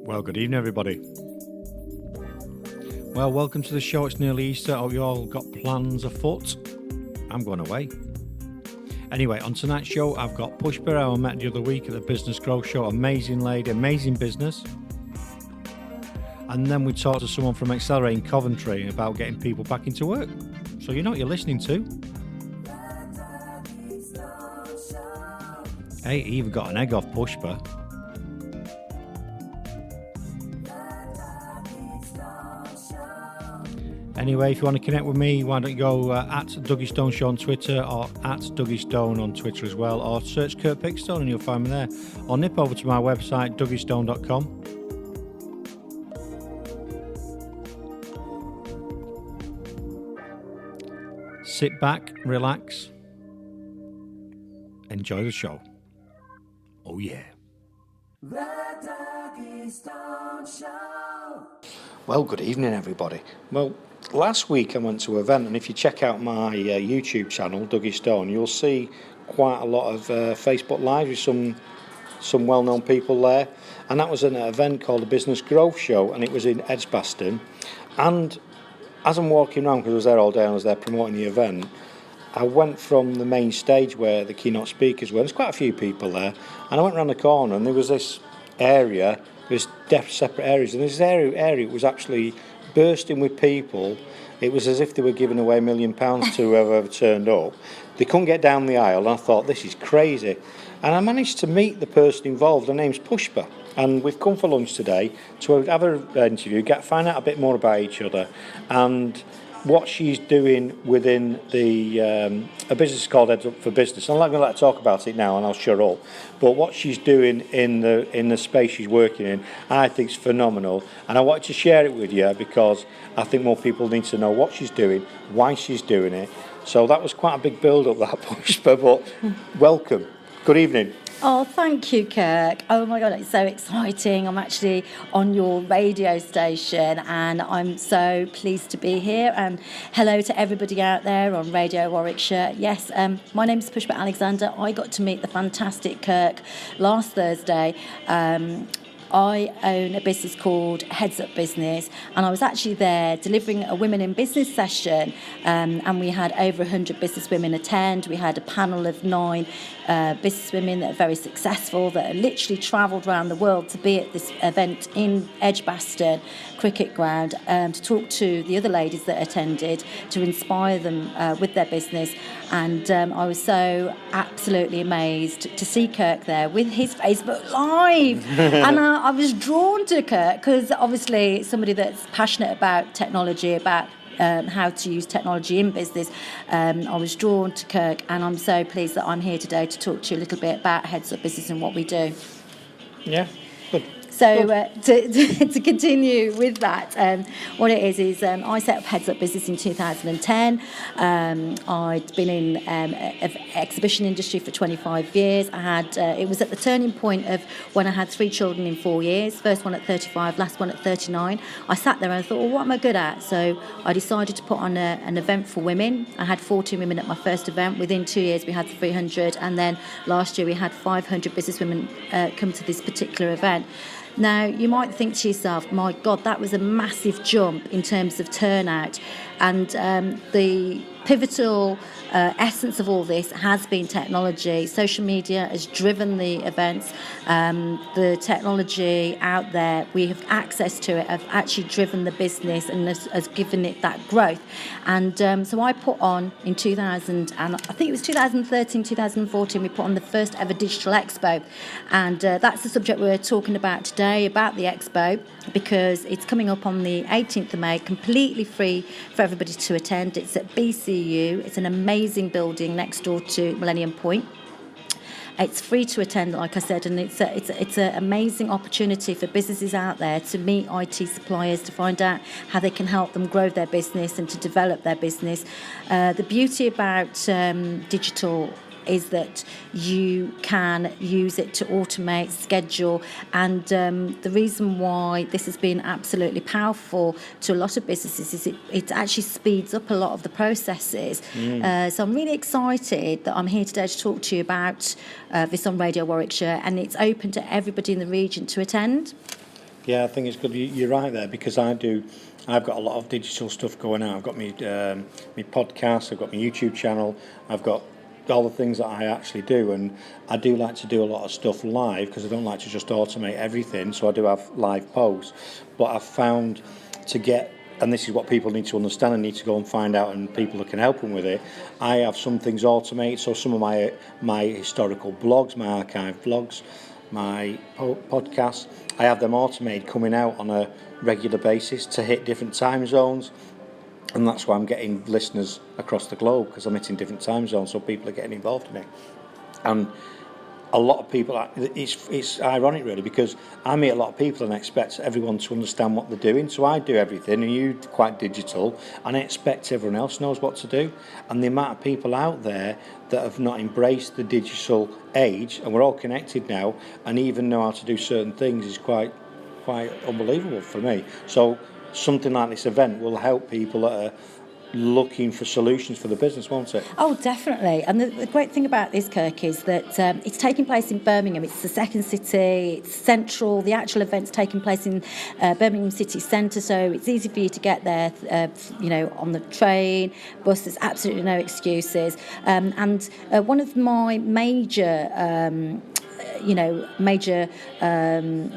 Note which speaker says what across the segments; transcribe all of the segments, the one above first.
Speaker 1: Well, good evening, everybody. Well, welcome to the show. It's nearly Easter. Hope you all got plans afoot. I'm going away. Anyway, on tonight's show, I've got Pushpa, who I met the other week at the Business Growth Show. Amazing lady, amazing business. And then we talked to someone from Accelerate in Coventry about getting people back into work. So you know what you're listening to. Hey, he even got an egg off Pushpa. Anyway, if you want to connect with me, why don't you go at Dougie Stone Show on Twitter or at Dougie Stone on Twitter as well, or search Kirk Pickstone and you'll find me there. Or nip over to my website, dougiestone.com. Sit back, relax, enjoy the show. Oh yeah. The Dougie Stone Show. Well, good evening, everybody. Well, last week I went to an event, and if you check out my YouTube channel, Dougie Stone, you'll see quite a lot of Facebook Lives with some well-known people there. And that was an event called the Business Growth Show, and it was in Headz Up. And as I'm walking around, because I was there all day and I was there promoting the event, I went from the main stage where the keynote speakers were. There's quite a few people there, and I went around the corner, and there was this area. There's separate areas, and this area was actually bursting with people. It was as if they were giving away £1 million to whoever turned up. They couldn't get down the aisle, and I thought, this is crazy. And I managed to meet the person involved. Her name's Pushpa, and we've come for lunch today to have an interview, find out a bit more about each other, and what she's doing within the a business called Headz Up Business. I'm not going to let her talk about it now, and I'll shut up. But what she's doing in the space she's working in, I think is phenomenal, and I wanted to share it with you because I think more people need to know what she's doing, why she's doing it. So that was quite a big build-up, that Pushpa. But welcome. Good evening.
Speaker 2: Oh, thank you, Kirk. Oh my God, it's so exciting. I'm actually on your radio station and I'm so pleased to be here. And hello to everybody out there on Radio Warwickshire. Yes, my name is Pushpa Alexander. I got to meet the fantastic Kirk last Thursday. I own a business called Headz Up Business, and I was actually there delivering a Women in Business session, and we had over 100 businesswomen attend. We had a panel of 9 businesswomen that are very successful, that are literally travelled around the world to be at this event in Edgbaston Cricket Ground, to talk to the other ladies that attended, to inspire them with their business. And I was so absolutely amazed to see Kirk there with his Facebook Live. And I was drawn to Kirk because obviously somebody that's passionate about technology, about how to use technology in business. I was drawn to Kirk, and I'm so pleased that I'm here today to talk to you a little bit about Headz Up Business and what we do. Yeah, good. So to continue with that, what it is I set up Headz Up Business in 2010. I'd been in exhibition industry for 25 years. I had it was at the turning point of when I had 3 children in 4 years. First one at 35, last one at 39. I sat there and I thought, well, what am I good at? So I decided to put on an event for women. I had 14 women at my first event. Within 2 years, we had 300, and then last year we had 500 businesswomen come to this particular event. Now, you might think to yourself, my God, that was a massive jump in terms of turnout. And the pivotal essence of all this has been technology. Social media has driven the events. The technology out there, we have access to it, have actually driven the business and has given it that growth. And so I put on in 2000, and I think it was 2013, 2014, we put on the first ever digital expo. And that's the subject we're talking about today, about the expo, because it's coming up on the 18th of May, completely free for everybody to attend. It's at BCU. It's an amazing building next door to Millennium Point. It's free to attend, like I said, and it's an amazing opportunity for businesses out there to meet IT suppliers, to find out how they can help them grow their business and to develop their business. The beauty about digital is that you can use it to automate, schedule, and the reason why this has been absolutely powerful to a lot of businesses is it actually speeds up a lot of the processes. So I'm really excited that I'm here today to talk to you about this on Radio Warwickshire, and it's open to everybody in the region to attend.
Speaker 1: Yeah, I think it's good. You're right there, because I've got a lot of digital stuff going on. I've got my podcast, I've got my YouTube channel, I've got all the things that I actually do, and I do like to do a lot of stuff live because I don't like to just automate everything. So I do have live posts, but I've found to get, and this is what people need to understand and need to go and find out, and people that can help them with it. I have some things automated, so some of my historical blogs, my archive blogs, my podcasts, I have them automated coming out on a regular basis to hit different time zones. And that's why I'm getting listeners across the globe, because I'm hitting different time zones, so people are getting involved in it. And a lot of people, it's ironic really, because I meet a lot of people and I expect everyone to understand what they're doing. So I do everything, and you're quite digital, and I expect everyone else knows what to do. And the amount of people out there that have not embraced the digital age, and we're all connected now, and even know how to do certain things is quite unbelievable for me. So something like this event will help people that are looking for solutions for the business, won't it?
Speaker 2: Oh, definitely. And the great thing about this, Kirk, is that it's taking place in Birmingham. It's the second city. It's central. The actual event's taking place in Birmingham city centre, so it's easy for you to get there, on the train, bus. There's absolutely no excuses. And one of my major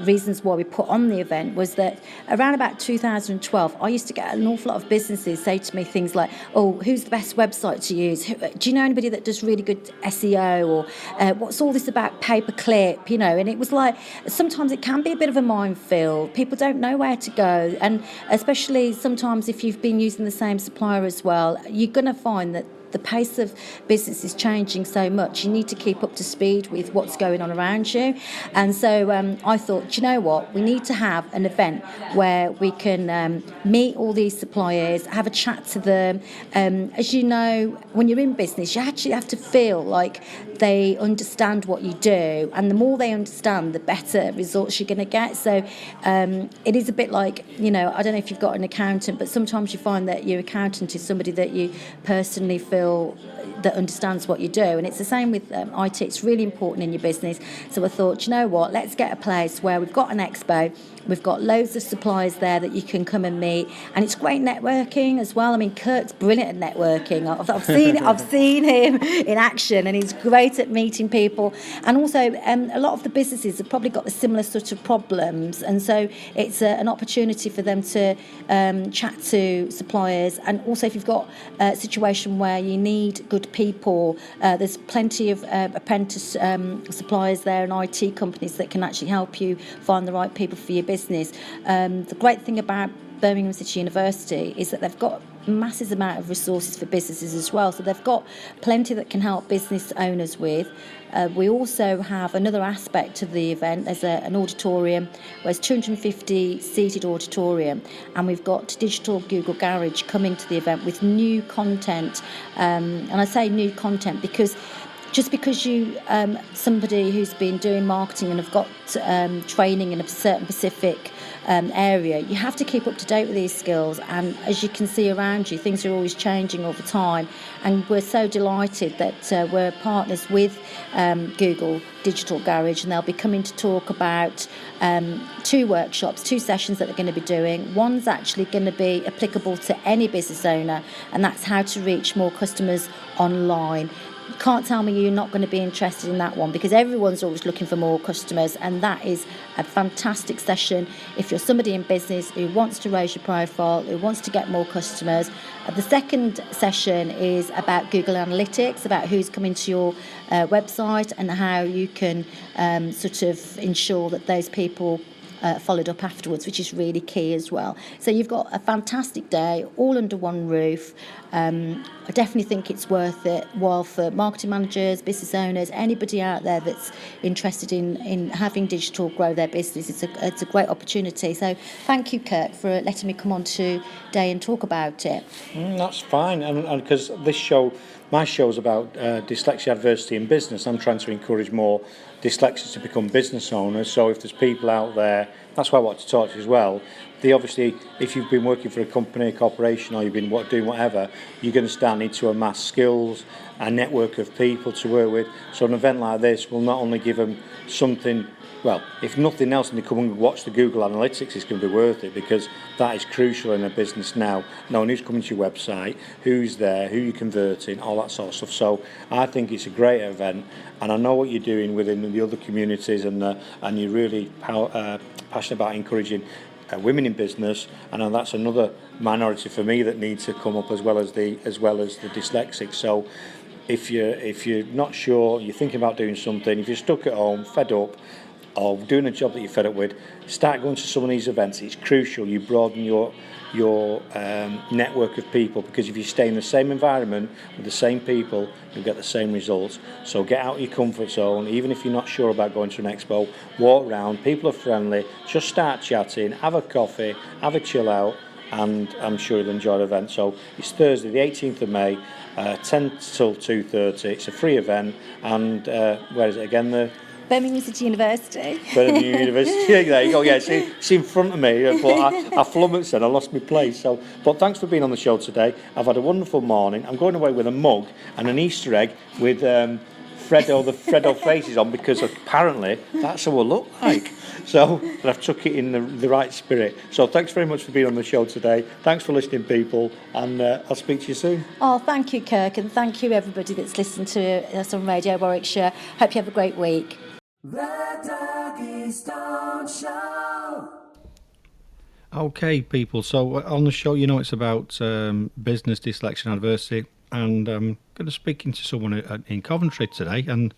Speaker 2: reasons why we put on the event was that around about 2012, I used to get an awful lot of businesses say to me things like, oh, who's the best website to use? Do you know anybody that does really good SEO? Or what's all this about pay-per-click? And it was like, sometimes it can be a bit of a minefield. People don't know where to go. And especially sometimes if you've been using the same supplier as well, you're going to find that the pace of business is changing so much. You need to keep up to speed with what's going on around you. And so I thought, do you know what? We need to have an event where we can meet all these suppliers, have a chat to them. As you know, when you're in business, you actually have to feel like they understand what you do. And the more they understand, the better results you're going to get. So it is a bit like, I don't know if you've got an accountant, but sometimes you find that your accountant is somebody that you personally feel that understands what you do. And it's the same with IT. It's really important in your business. So I thought, you know what, let's get a place where we've got an expo, we've got loads of suppliers there that you can come and meet, and it's great networking as well. I mean, Kirk's brilliant at networking. I've seen him in action, and he's great at meeting people. And also a lot of the businesses have probably got the similar sort of problems, and so it's an opportunity for them to chat to suppliers. And also, if you've got a situation where you need good people, there's plenty of apprentice suppliers there and IT companies that can actually help you find the right people for your business. The great thing about Birmingham City University is that they've got massive amount of resources for businesses as well. So they've got plenty that can help business owners with. We also have another aspect of the event. There's an auditorium where it's 250 seated auditorium, and we've got Digital Google Garage coming to the event with new content. And I say new content because just because you somebody who's been doing marketing and have got training in a certain specific area, you have to keep up to date with these skills. And as you can see around you, things are always changing all the time. And we're so delighted that we're partners with Google Digital Garage, and they'll be coming to talk about 2 workshops, 2 sessions that they're going to be doing. One's actually going to be applicable to any business owner, and that's how to reach more customers online. You can't tell me you're not going to be interested in that one, because everyone's always looking for more customers, and that is a fantastic session if you're somebody in business who wants to raise your profile, who wants to get more customers. The second session is about Google Analytics, about who's coming to your website and how you can sort of ensure that those people followed up afterwards, which is really key as well. So you've got a fantastic day all under one roof. I definitely think it's worth it, while for marketing managers, business owners, anybody out there that's interested in having digital grow their business, it's a great opportunity. So thank you, Kirk, for letting me come on today and talk about it.
Speaker 1: That's fine, and because my show is about dyslexia, adversity in business. I'm trying to encourage more dyslexics to become business owners. So if there's people out there, that's why I want to talk to you as well. Obviously, if you've been working for a company, a corporation, or you've been doing whatever, you're going to start need to amass skills, a network of people to work with. So an event like this will not only give them something well, if nothing else, and they come and watch the Google Analytics, it's going to be worth it, because that is crucial in a business now, knowing who's coming to your website, who's there, who you're converting, all that sort of stuff. So I think it's a great event, and I know what you're doing within the other communities, and you're really passionate about encouraging women in business, and that's another minority for me that needs to come up, as well as the dyslexics. So if you're not sure, you're thinking about doing something, if you're stuck at home, fed up, or doing a job that you're fed up with, start going to some of these events. It's crucial you broaden your network of people, because if you stay in the same environment with the same people, you'll get the same results. So get out of your comfort zone. Even if you're not sure about going to an expo, walk around, people are friendly, just start chatting, have a coffee, have a chill out, and I'm sure you'll enjoy the event. So it's Thursday the 18th of May, 10 till 2:30. It's a free event, and where is it again? The
Speaker 2: Birmingham City University.
Speaker 1: Birmingham University. There you go. Yeah, it's in front of me, but I flummoxed and I lost my place. So, but thanks for being on the show today. I've had a wonderful morning. I'm going away with a mug and an Easter egg with the Freddo faces on, because apparently that's how I look like. So I've took it in the right spirit. So thanks very much for being on the show today. Thanks for listening, people, and I'll speak to you soon.
Speaker 2: Oh, thank you, Kirk, and thank you, everybody that's listened to us on Radio Warwickshire. Hope you have a great week.
Speaker 3: The Doggy Stone Show.
Speaker 1: Okay, people. So on the show, it's about business, dyslexia, and adversity, and I'm going to speak to someone in Coventry today, and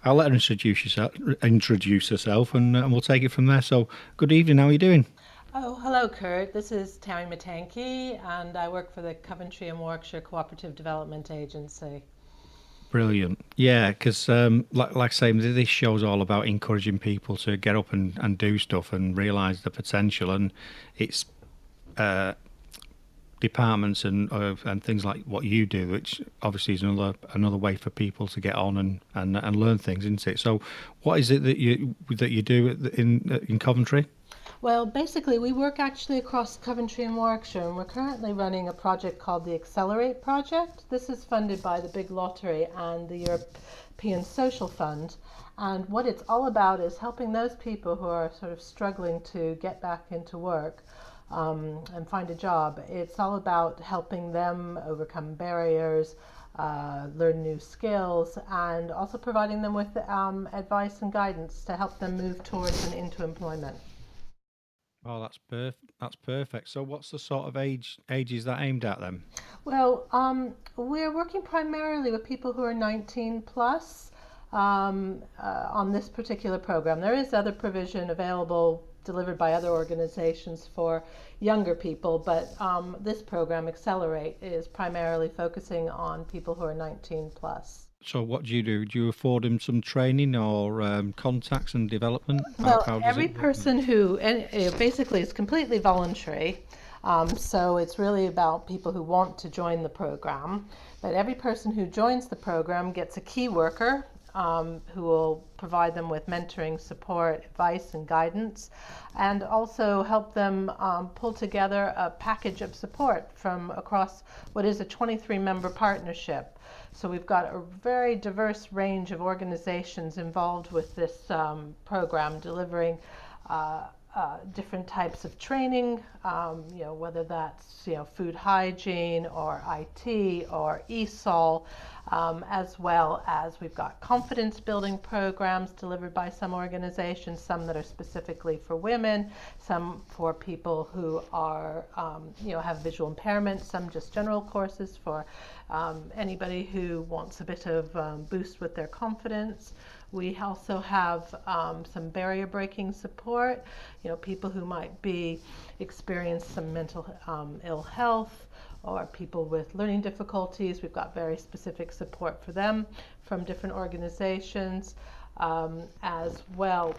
Speaker 1: I'll let her introduce herself, and we'll take it from there. So, good evening. How are you doing?
Speaker 4: Oh, hello, Kurt. This is Tammy Matanke, and I work for the Coventry and Warwickshire Cooperative Development Agency.
Speaker 1: Brilliant. Yeah, because like I say, this show's all about encouraging people to get up and do stuff and realise the potential, and it's departments and things like what you do, which obviously is another way for people to get on and learn things, isn't it? So, what is it that you do in Coventry?
Speaker 4: Well, basically, we work actually across Coventry and Warwickshire, and we're currently running a project called the Accelerate Project. This is funded by the Big Lottery and the European Social Fund. And what it's all about is helping those people who are sort of struggling to get back into work and find a job. It's all about helping them overcome barriers, learn new skills, and also providing them with advice and guidance to help them move towards and into employment.
Speaker 1: Oh, that's perfect. So what's the sort of ages that aimed at then?
Speaker 4: Well, we're working primarily with people who are 19 plus on this particular program. There is other provision available delivered by other organizations for younger people, but this program, Accelerate, is primarily focusing on people who are 19 plus.
Speaker 1: So what do you do? Do you afford them some training or contacts and development?
Speaker 4: Well, every person who, and basically it's completely voluntary, so it's really about people who want to join the program, but every person who joins the program gets a key worker who will provide them with mentoring, support, advice, and guidance, and also help them pull together a package of support from across what is a 23-member partnership. So we've got a very diverse range of organizations involved with this program, delivering different types of training, whether that's food hygiene or IT or ESOL, as well as we've got confidence building programs delivered by some organizations, some that are specifically for women, some for people who are have visual impairment, some just general courses for anybody who wants a bit of boost with their confidence. We also have some barrier breaking support, people who might be experience some mental ill health or people with learning difficulties. We've got very specific support for them from different organizations, as well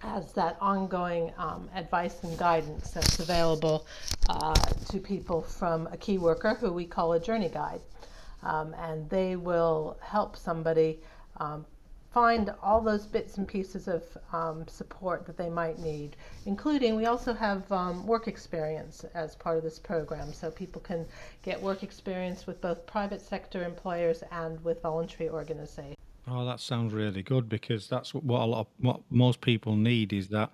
Speaker 4: as that ongoing advice and guidance that's available to people from a key worker who we call a journey guide. And they will help somebody find all those bits and pieces of support that they might need, including we also have work experience as part of this program, so people can get work experience with both private sector employers and with voluntary organizations.
Speaker 1: Oh, that sounds really good, because that's what most people need is that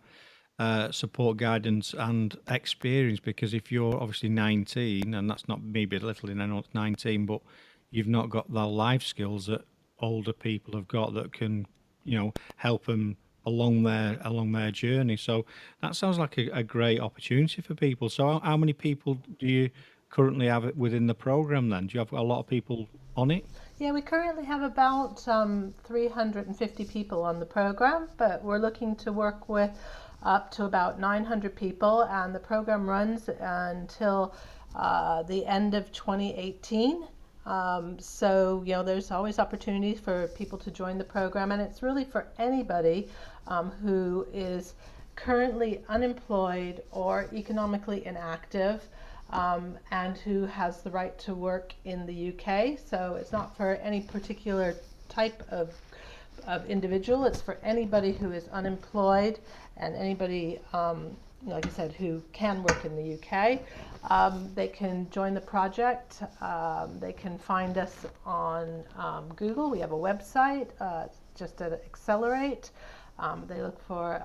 Speaker 1: support, guidance, and experience. Because if you're obviously 19, and that's not me belittling anyone that's 19, but you've not got the life skills that older people have got that can, help them along their journey. So that sounds like a great opportunity for people. So how many people do you currently have it within the program then? Do you have a lot of people on it?
Speaker 4: Yeah, we currently have about 350 people on the program, but we're looking to work with up to about 900 people, and the program runs until the end of 2018. So, there's always opportunities for people to join the program, and it's really for anybody who is currently unemployed or economically inactive, and who has the right to work in the UK. So it's not for any particular type of individual. It's for anybody who is unemployed and anybody, like I said, who can work in the UK. They can join the project. They can find us on Google. We have a website, just at Accelerate. They look for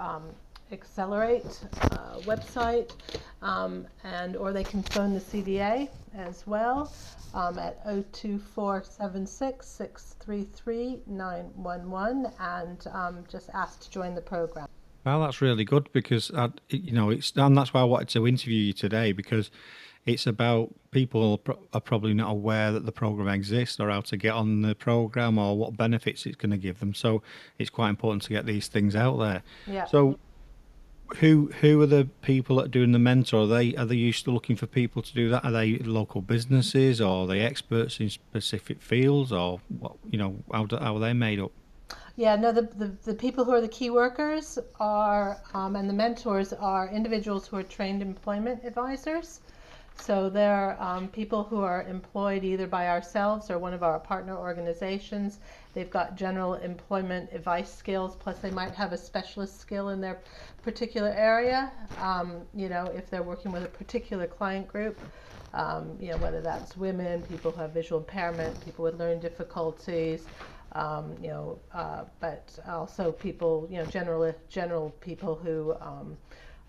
Speaker 4: Accelerate website, or they can phone the CDA as well, at 02476 633 911, and just ask to join the program.
Speaker 1: Well, that's really good, because and that's why I wanted to interview you today, because it's about people are probably not aware that the program exists, or how to get on the program, or what benefits it's going to give them. So it's quite important to get these things out there.
Speaker 4: Yeah.
Speaker 1: So who are the people that are doing the mentor? Are they used to looking for people to do that? Are they local businesses, or are they experts in specific fields, or what? How are they made up?
Speaker 4: Yeah, no, the people who are the key workers are, and the mentors are individuals who are trained employment advisors. So they're people who are employed either by ourselves or one of our partner organizations. They've got general employment advice skills, plus they might have a specialist skill in their particular area. If they're working with a particular client group, whether that's women, people who have visual impairment, people with learning difficulties, but also people, general people who,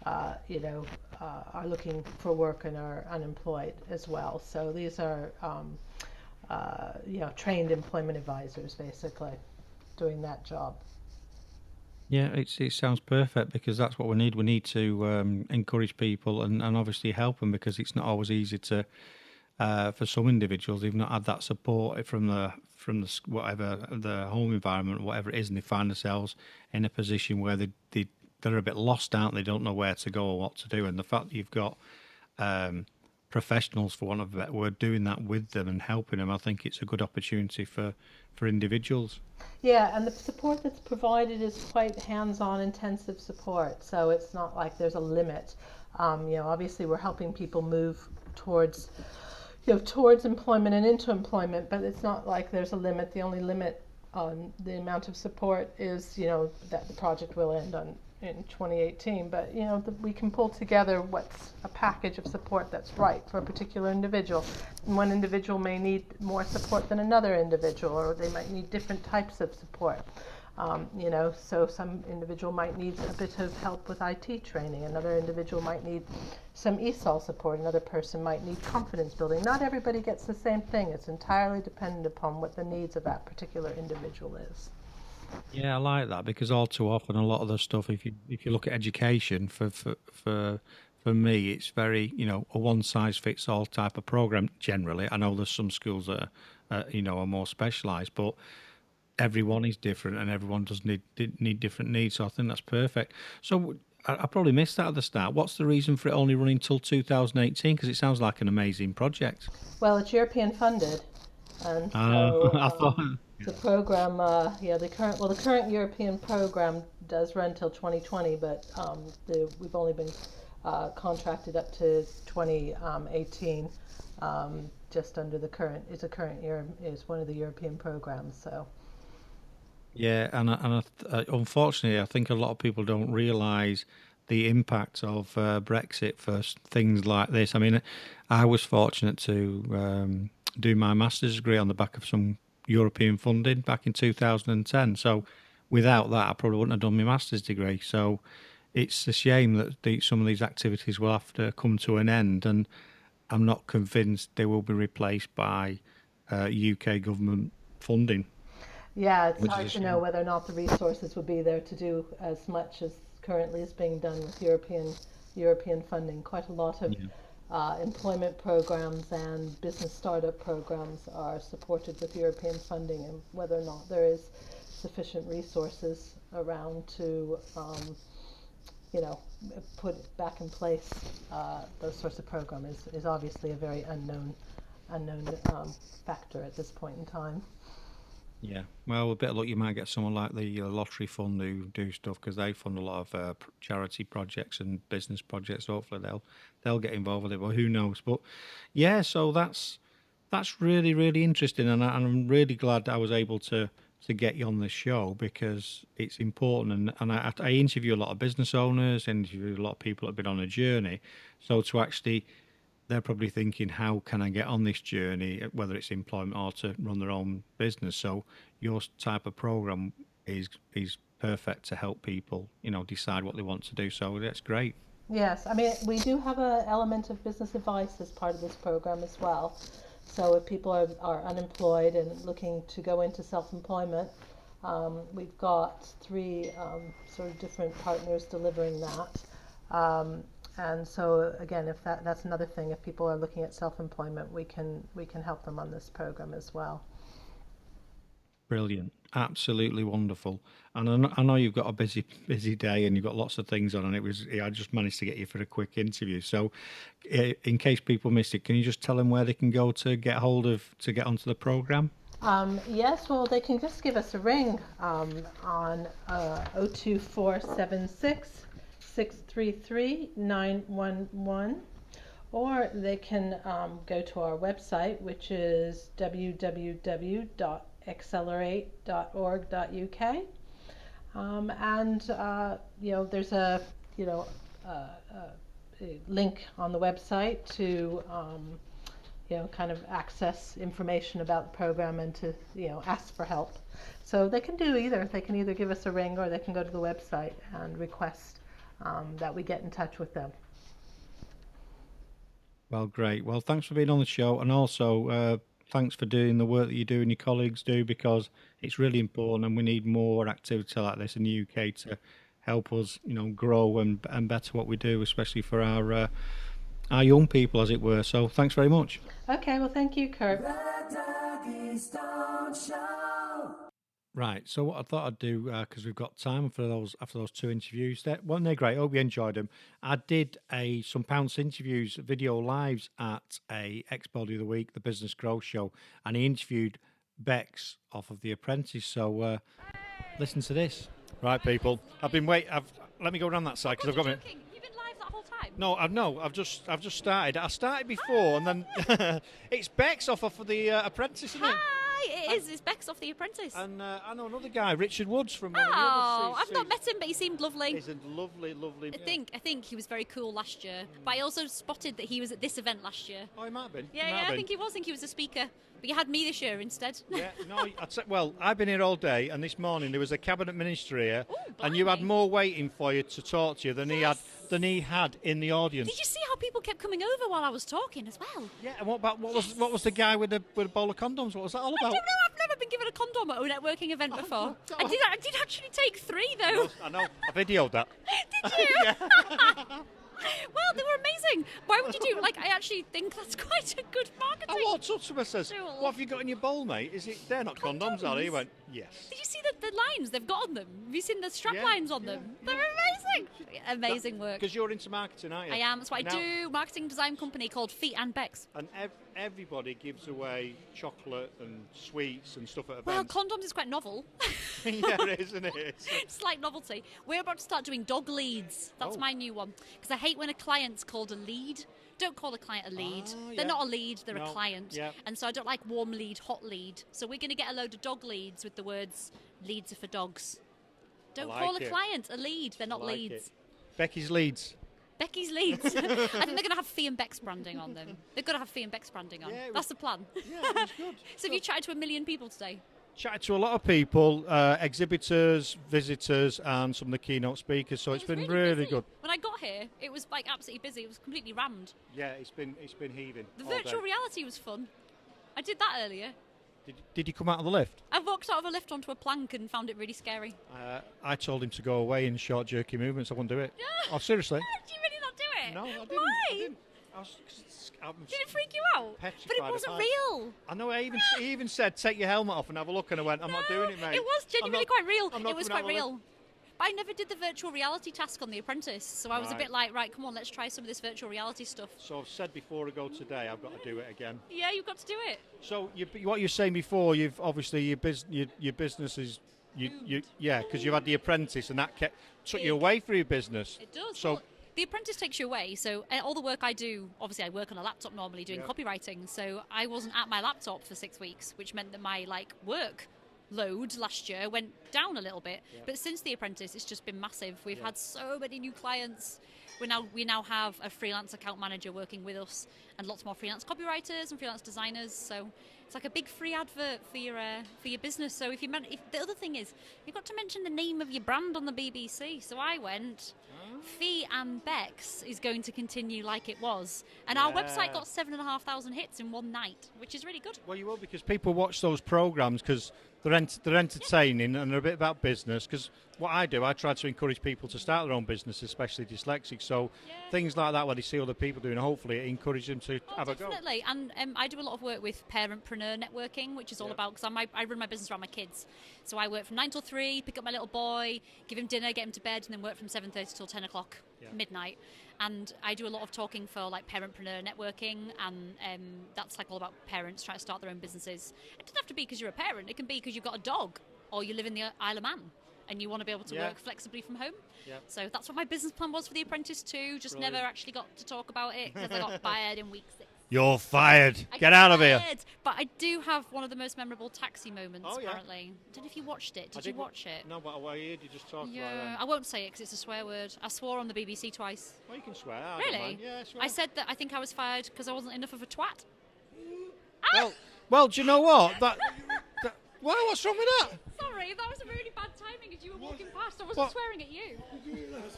Speaker 4: are looking for work and are unemployed as well. So these are, trained employment advisors, basically, doing that job.
Speaker 1: Yeah, it sounds perfect, because that's what we need. We need to encourage people, and obviously help them, because it's not always easy to for some individuals. They've not had that support from the whatever the home environment, whatever it is, and they find themselves in a position where they're a bit lost out. They don't know where to go or what to do. And the fact that you've got professionals, for want of a better word, doing that with them and helping them, I think it's a good opportunity for individuals.
Speaker 4: Yeah, and the support that's provided is quite hands-on, intensive support. So it's not like there's a limit. Obviously we're helping people move towards employment and into employment, but it's not like there's a limit. The only limit on the amount of support is, that the project will end in 2018. But, we can pull together what's a package of support that's right for a particular individual. And one individual may need more support than another individual, or they might need different types of support. So some individual might need a bit of help with IT training. Another individual might need some ESOL support. Another person might need confidence building. Not everybody gets the same thing. It's entirely dependent upon what the needs of that particular individual is.
Speaker 1: Yeah, I like that, because all too often a lot of the stuff, if you look at education, for me, it's very, a one size fits all type of program. Generally, I know there's some schools that are more specialised, but everyone is different, and everyone does need different needs. So I think that's perfect. So I probably missed that at the start. What's the reason for it only running till 2018? Because it sounds like an amazing project.
Speaker 4: Well, it's European funded, and so
Speaker 1: I thought.
Speaker 4: the program, the current European program does run till 2020, but we've only been contracted up to 2018. Just under the current year is one of the European programs. So.
Speaker 1: Yeah, and unfortunately, I think a lot of people don't realise the impact of Brexit for things like this. I mean, I was fortunate to do my master's degree on the back of some European funding back in 2010. So without that, I probably wouldn't have done my master's degree. So it's a shame that some of these activities will have to come to an end, and I'm not convinced they will be replaced by UK government funding.
Speaker 4: Yeah, it's hard to know whether or not the resources would be there to do as much as currently is being done with European funding. Quite a lot of employment programs and business startup programs are supported with European funding, and whether or not there is sufficient resources around to put back in place those sorts of programs is obviously a very unknown factor at this point in time.
Speaker 1: Yeah, well, a bit of luck, you might get someone like the Lottery Fund who do stuff, because they fund a lot of charity projects and business projects. Hopefully they'll get involved with it, but who knows? But yeah, so that's really, really interesting, and I'm really glad that I was able to get you on this show, because it's important. And I interview a lot of business owners, interview a lot of people that have been on a journey. So to actually, they're probably thinking, how can I get on this journey, whether it's employment or to run their own business? So your type of program is perfect to help people, decide what they want to do. So that's great.
Speaker 4: Yes, I mean, we do have an element of business advice as part of this program as well. So if people are unemployed and looking to go into self-employment, we've got 3 sort of different partners delivering that. And so again, if that's another thing, if people are looking at self-employment, we can help them on this program as well.
Speaker 1: Brilliant, absolutely wonderful. And I know you've got a busy day and you've got lots of things on, and I just managed to get you for a quick interview. So in case people missed it, can you just tell them where they can go to get get onto the program?
Speaker 4: Yes, well, they can just give us a ring on 02476 633 911, or they can go to our website, which is www.accelerate.org.uk, and there's a link on the website to kind of access information about the program and to ask for help. So they can do either. They can either give us a ring, or they can go to the website and request that we get in touch with them.
Speaker 1: Well, great. Well, thanks for being on the show, and also thanks for doing the work that you do and your colleagues do, because it's really important, and we need more activity like this in the UK to help us, grow and better what we do, especially for our young people, as it were. So thanks very much.
Speaker 4: Okay, well, thank you, Kirk.
Speaker 1: Right, so what I thought I'd do, because we've got time after those 2 interviews, they're great. I hope you enjoyed them. I did some Pounce interviews, video lives at a Expo the other week, the Business Growth Show, and he interviewed Bex off of The Apprentice. So listen to this. Right, people, let me go around that side, because I've got
Speaker 5: You've been live that whole time?
Speaker 1: No, I've just started. I started before, and then it's Bex off of The Apprentice, isn't it?
Speaker 5: It's Bex off The Apprentice.
Speaker 1: And I know another guy, Richard Woods from one of the
Speaker 5: Oh,
Speaker 1: other
Speaker 5: I've not met him, but he seemed lovely.
Speaker 1: He's a lovely man.
Speaker 5: I think he was very cool last year. But I also spotted that he was at this event last year.
Speaker 1: Oh, he might have been.
Speaker 5: Yeah, I think he was. I think he was a speaker. But you had me this year instead.
Speaker 1: Yeah, no, well, I've been here all day, and this morning there was a cabinet minister here,
Speaker 5: Ooh,
Speaker 1: and you had
Speaker 5: blimey.
Speaker 1: more waiting for you to talk to you than he had in the audience.
Speaker 5: Did you see how people kept coming over while I was talking as well?
Speaker 1: Yeah, and what was the guy with a bowl of condoms? What was that all about?
Speaker 5: I don't know. I've never been given a condom at a networking event before. I did actually take 3 though.
Speaker 1: I know. I videoed that.
Speaker 5: Did you?
Speaker 1: Yeah.
Speaker 5: Well, they were amazing. Why would you do? I actually think that's quite a good marketing.
Speaker 1: I walked up to him and says,
Speaker 5: tool.
Speaker 1: "What have you got in your bowl, mate? They're not condoms, are they?" He went, "Yes."
Speaker 5: Did you see the lines they've got on them? Have you seen the strap
Speaker 1: Yeah,
Speaker 5: lines on
Speaker 1: yeah,
Speaker 5: them? They're amazing. Amazing work.
Speaker 1: Because you're into marketing, aren't you?
Speaker 5: I am. That's what I do. Marketing design company called Feet and Bex.
Speaker 1: And everybody gives away chocolate and sweets and stuff at
Speaker 5: Well,
Speaker 1: events.
Speaker 5: condoms is quite novel.
Speaker 1: Yeah, it is, isn't it?
Speaker 5: Slight novelty. We're about to start doing dog leads. That's my new one. Because I hate when a client's called a lead. Don't call a client a lead. They're not a lead, they're a client.
Speaker 1: Yeah.
Speaker 5: And so I don't like warm lead, hot lead. So we're going to get a load of dog leads with the words, leads are for dogs. Don't call a client a lead, they're not leads.
Speaker 1: Becky's Leads.
Speaker 5: Becky's Leeds. I think they're going to have Fee and Beck's branding on them. They've got to have Fee and Beck's branding on.
Speaker 1: Yeah,
Speaker 5: That's the plan.
Speaker 1: Yeah, it was good.
Speaker 5: So have you chatted to 1 million people today?
Speaker 1: Chatted to a lot of people, exhibitors, visitors, and some of the keynote speakers. So it's been really
Speaker 5: busy.
Speaker 1: good.
Speaker 5: When I got here, it was like absolutely busy. It was completely rammed.
Speaker 1: Yeah, it's been heaving.
Speaker 5: The
Speaker 1: all
Speaker 5: virtual
Speaker 1: day.
Speaker 5: reality was fun. I did that earlier.
Speaker 1: Did you come out of the lift?
Speaker 5: I walked out of a lift onto a plank and found it really scary.
Speaker 1: I told him to go away in short, jerky movements. I wouldn't do it. Oh, seriously?
Speaker 5: Did you really not do it?
Speaker 1: No, I didn't.
Speaker 5: Why?
Speaker 1: I didn't.
Speaker 5: Did it freak you out?
Speaker 1: Petrified
Speaker 5: But it wasn't
Speaker 1: of
Speaker 5: real.
Speaker 1: I know. He even said, "Take your helmet off and have a look." And I went, "I'm not doing it, mate."
Speaker 5: It was genuinely quite real.
Speaker 1: I'm not
Speaker 5: It was
Speaker 1: coming out
Speaker 5: quite
Speaker 1: of the
Speaker 5: real. But I never did the virtual reality task on The Apprentice, so I was a bit like, right, come on, let's try some of this virtual reality stuff.
Speaker 1: So I've said before I go today, I've got to do it again.
Speaker 5: Yeah, you've got to do it.
Speaker 1: So what you're saying before, you've obviously your business is because you've had The Apprentice and that took you away from your business.
Speaker 5: It does.
Speaker 1: So.
Speaker 5: Well, The Apprentice takes you away, so all the work I do, obviously I work on a laptop normally doing copywriting, so I wasn't at my laptop for 6 weeks, which meant that my work load last year went down a little bit. But since The Apprentice, it's just been massive. We've had so many new clients. We now have a freelance account manager working with us, and lots more freelance copywriters and freelance designers. So it's like a big free advert for your business. So if the other thing is, you've got to mention the name of your brand on the BBC. So I went, Fee and Beck's is going to continue like it was, and our website got 7,500 hits in one night, which is really good.
Speaker 1: Well, you will, because people watch those programmes because they're entertaining and they're a bit about business. Because what I do, I try to encourage people to start their own business, especially dyslexics. So things like that, where they see other people doing, hopefully it encourages them to have a go.
Speaker 5: Definitely, and I do a lot of work with parentpreneur networking, which is all about, because I run my business around my kids. So I work from 9 till 3, pick up my little boy, give him dinner, get him to bed, and then work from 7:30 till 10 o'clock, midnight. And I do a lot of talking for parentpreneur networking, and that's all about parents trying to start their own businesses. It doesn't have to be because you're a parent. It can be because you've got a dog, or you live in the Isle of Man, and you want to be able to work flexibly from home. Yeah. So that's what my business plan was for The Apprentice too. Just never actually got to talk about it because I got fired in week 6.
Speaker 1: You're fired. Get out of here.
Speaker 5: But I do have one of the most memorable taxi moments, apparently. I don't know if you watched it. Did you watch it?
Speaker 1: No, but I heard you just talk about it.
Speaker 5: I won't say it because it's a swear word. I swore on the BBC twice.
Speaker 1: Well, you can swear.
Speaker 5: Really?
Speaker 1: Yeah, swear.
Speaker 5: I said that I think I was fired because I wasn't enough of a twat.
Speaker 1: Well, do you know what? What's wrong with that?
Speaker 5: Sorry, that was a really bad timing as you were walking past. I wasn't swearing at you.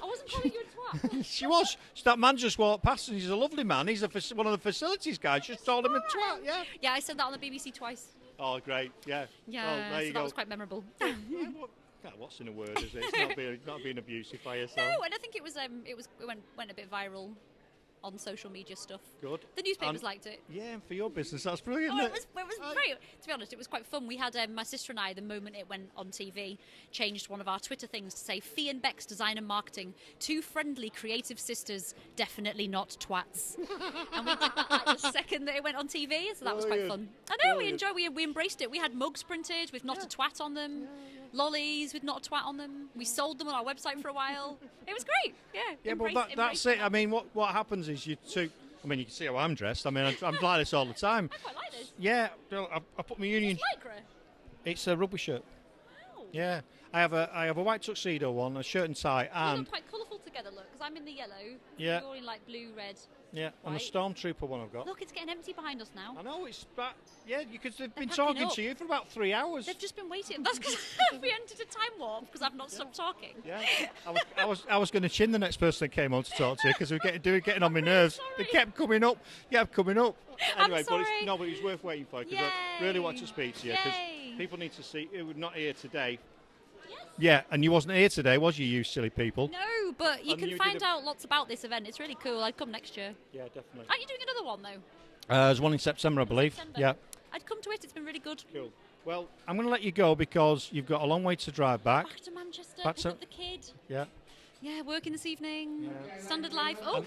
Speaker 5: I wasn't calling you a twat.
Speaker 1: She was. That man just walked past and he's a lovely man. He's one of the facilities guys. Just told him a twat,
Speaker 5: Yeah, I said that on the BBC twice.
Speaker 1: Oh, great, yeah.
Speaker 5: Yeah,
Speaker 1: well, there you go.
Speaker 5: That was quite memorable.
Speaker 1: What's in a word, is it? It's not being abusive by yourself.
Speaker 5: No, and I think it went a bit viral on social media stuff.
Speaker 1: Good.
Speaker 5: The newspapers liked it.
Speaker 1: Yeah, and for your business, that's brilliant.
Speaker 5: It was great. To be honest, it was quite fun. We had my sister and I, the moment it went on TV, changed one of our Twitter things to say, Fee and Beck's Design and Marketing, 2 friendly, creative sisters, definitely not twats. And we did that the second that it went on TV, so that was quite fun. I know, we embraced it. We had mugs printed with not a twat on them, lollies with not a twat on them. We sold them on our website for a while. It was great,
Speaker 1: Yeah, but that's it. I mean, what happens is you can see how I'm dressed. I mean, I'm like this all the time.
Speaker 5: I quite like this.
Speaker 1: Yeah, I put my union.
Speaker 5: Lycra?
Speaker 1: It's a rugby shirt.
Speaker 5: Oh.
Speaker 1: Yeah, I have a white tuxedo on, a shirt and tie,
Speaker 5: You
Speaker 1: and
Speaker 5: look quite colourful together, look, because I'm in the yellow.
Speaker 1: Yeah.
Speaker 5: You're in blue, red.
Speaker 1: yeah, and a
Speaker 5: white.
Speaker 1: stormtrooper one I've got.
Speaker 5: Look, it's getting empty behind us now.
Speaker 1: I know it's back. Yeah, because they've been
Speaker 5: packing
Speaker 1: talking
Speaker 5: up.
Speaker 1: to you for about 3 hours.
Speaker 5: They've just been waiting. That's because we entered a time warp because I've not stopped talking.
Speaker 1: Yeah, I was going to chin the next person that came on to talk to you because we were getting on my nerves. They kept coming up. Anyway,
Speaker 5: I'm
Speaker 1: but
Speaker 5: sorry.
Speaker 1: it was worth waiting for because I really want to speak to you because
Speaker 5: Yay.
Speaker 1: people need to see. Who were not here today.
Speaker 5: Yes.
Speaker 1: Yeah, and you wasn't here today, was you silly people?
Speaker 5: No, but you
Speaker 1: And
Speaker 5: can
Speaker 1: you
Speaker 5: find
Speaker 1: did
Speaker 5: out lots about this event. It's really cool. I'd come next year.
Speaker 1: Yeah, definitely.
Speaker 5: Aren't you doing another one, though?
Speaker 1: There's one in September, I believe.
Speaker 5: September.
Speaker 1: Yeah.
Speaker 5: I'd come to it. It's been really good.
Speaker 1: Cool. Well, I'm going to let you go because you've got a long way to drive back.
Speaker 5: Back to Manchester,
Speaker 1: Back
Speaker 5: pick
Speaker 1: to-
Speaker 5: up the kid.
Speaker 1: Yeah.
Speaker 5: Yeah, working this evening. Standard life. Oh,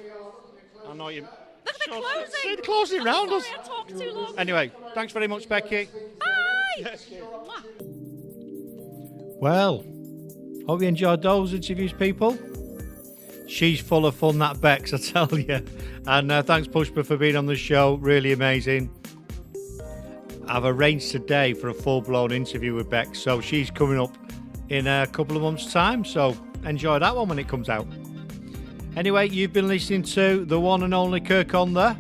Speaker 1: I know you.
Speaker 5: look at the closing.
Speaker 1: See the closing round us.
Speaker 5: Sorry, I talked too long.
Speaker 1: Anyway, thanks very much, Becky.
Speaker 5: Bye. Mwah.
Speaker 1: Well, hope you enjoyed those interviews, people. She's full of fun, that Bex, I tell you. And thanks, Pushpa, for being on the show. Really amazing. I've arranged today for a full-blown interview with Bex, so she's coming up in a couple of months' time. So enjoy that one when it comes out. Anyway, you've been listening to the one and only Kirk on there.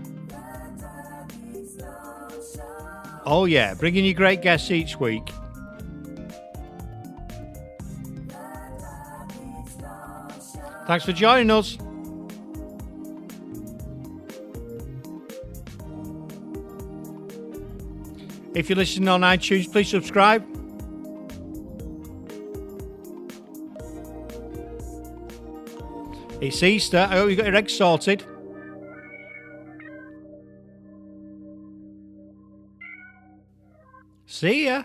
Speaker 1: Oh yeah, bringing you great guests each week. Thanks for joining us. If you're listening on iTunes, please subscribe. It's Easter. I hope you got your eggs sorted. See ya.